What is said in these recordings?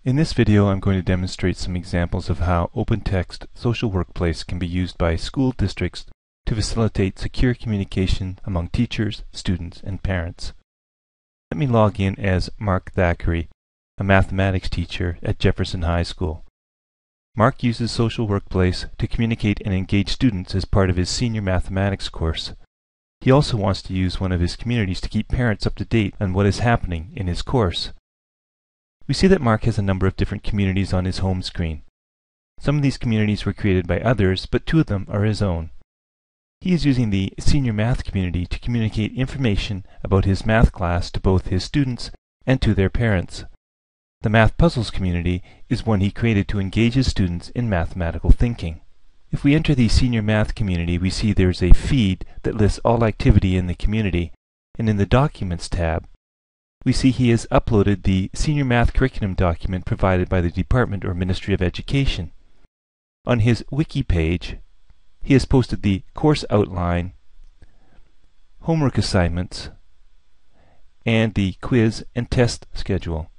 In this video, I'm going to demonstrate some examples of how OpenText Social Workplace can be used by school districts to facilitate secure communication among teachers, students, and parents. Let me log in as Mark Thackeray, a mathematics teacher at Jefferson High School. Mark uses Social Workplace to communicate and engage students as part of his senior mathematics course. He also wants to use one of his communities to keep parents up to date on what is happening in his course. We see that Mark has a number of different communities on his home screen. Some of these communities were created by others, but two of them are his own. He is using the senior math community to communicate information about his math class to both his students and to their parents. The Math Puzzles community is one he created to engage his students in mathematical thinking. If we enter the senior math community, we see there's a feed that lists all activity in the community, and in the Documents tab, we see he has uploaded the Senior Math Curriculum document provided by the Department or Ministry of Education. On his wiki page, he has posted the course outline, homework assignments, and the quiz and test schedule.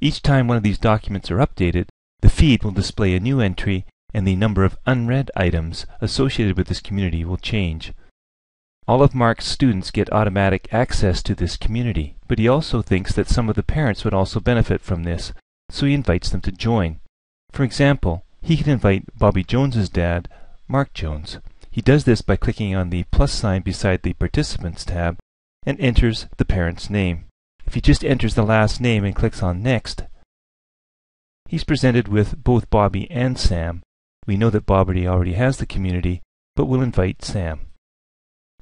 Each time one of these documents are updated, the feed will display a new entry and the number of unread items associated with this community will change. All of Mark's students get automatic access to this community, but he also thinks that some of the parents would also benefit from this, so he invites them to join. For example, he can invite Bobby Jones's dad, Mark Jones. He does this by clicking on the plus sign beside the Participants tab and enters the parent's name. If he just enters the last name and clicks on Next, he's presented with both Bobby and Sam. We know that Bobby already has the community, but we'll invite Sam.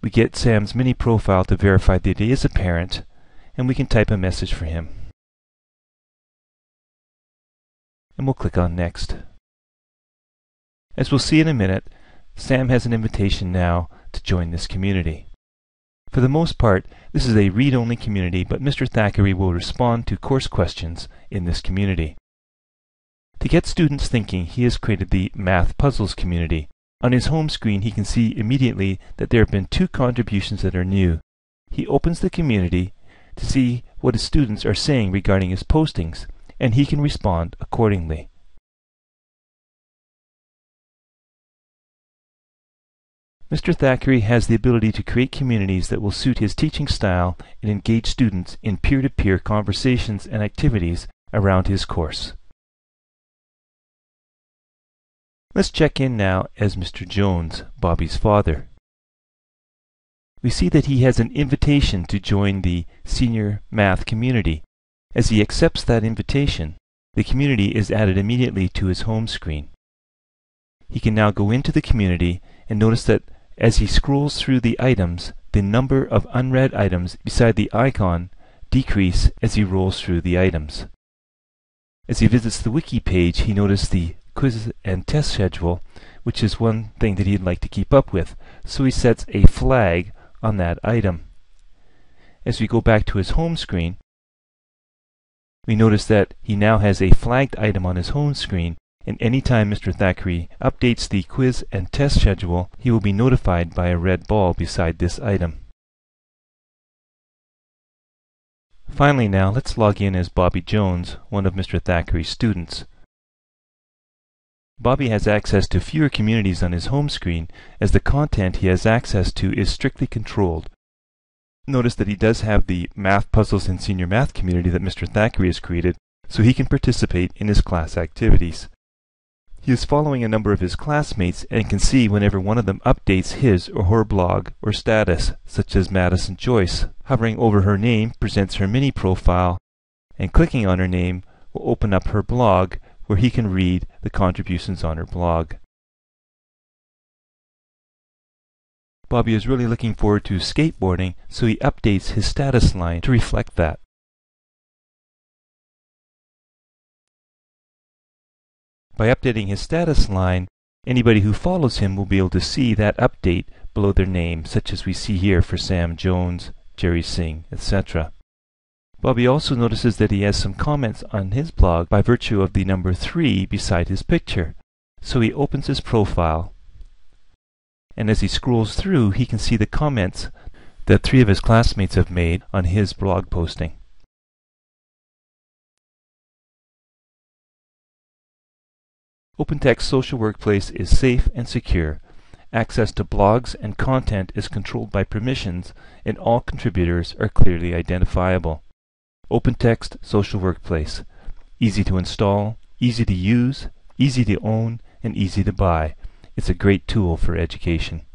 We get Sam's mini profile to verify that he is a parent, and we can type a message for him. And we'll click on Next. As we'll see in a minute, Sam has an invitation now to join this community. For the most part, this is a read-only community, but Mr. Thackeray will respond to course questions in this community. To get students thinking, he has created the Math Puzzles community. On his home screen, he can see immediately that there have been two contributions that are new. He opens the community to see what his students are saying regarding his postings, and he can respond accordingly. Mr. Thackeray has the ability to create communities that will suit his teaching style and engage students in peer-to-peer conversations and activities around his course. Let's check in now as Mr. Jones, Bobby's father. We see that he has an invitation to join the senior math community. As he accepts that invitation, the community is added immediately to his home screen. He can now go into the community and notice that as he scrolls through the items, the number of unread items beside the icon decrease as he rolls through the items. As he visits the wiki page, he noticed the quiz and test schedule, which is one thing that he'd like to keep up with, so he sets a flag on that item. As we go back to his home screen, we notice that he now has a flagged item on his home screen, and anytime Mr. Thackeray updates the quiz and test schedule, he will be notified by a red ball beside this item. Finally now, let's log in as Bobby Jones, one of Mr. Thackeray's students. Bobby has access to fewer communities on his home screen, as the content he has access to is strictly controlled. Notice that he does have the Math Puzzles and Senior Math community that Mr. Thackeray has created, so he can participate in his class activities. He is following a number of his classmates and can see whenever one of them updates his or her blog or status, such as Madison Joyce. Hovering over her name presents her mini profile, and clicking on her name will open up her blog, where he can read the contributions on her blog. Bobby is really looking forward to skateboarding, so he updates his status line to reflect that. By updating his status line, anybody who follows him will be able to see that update below their name, such as we see here for Sam Jones, Jerry Singh, etc. Bobby also notices that he has some comments on his blog by virtue of the number 3 beside his picture. So he opens his profile, and as he scrolls through, he can see the comments that 3 of his classmates have made on his blog posting. OpenText Social Workplace is safe and secure. Access to blogs and content is controlled by permissions, and all contributors are clearly identifiable. OpenText Social Workplace. Easy to install, easy to use, easy to own, and easy to buy. It's a great tool for education.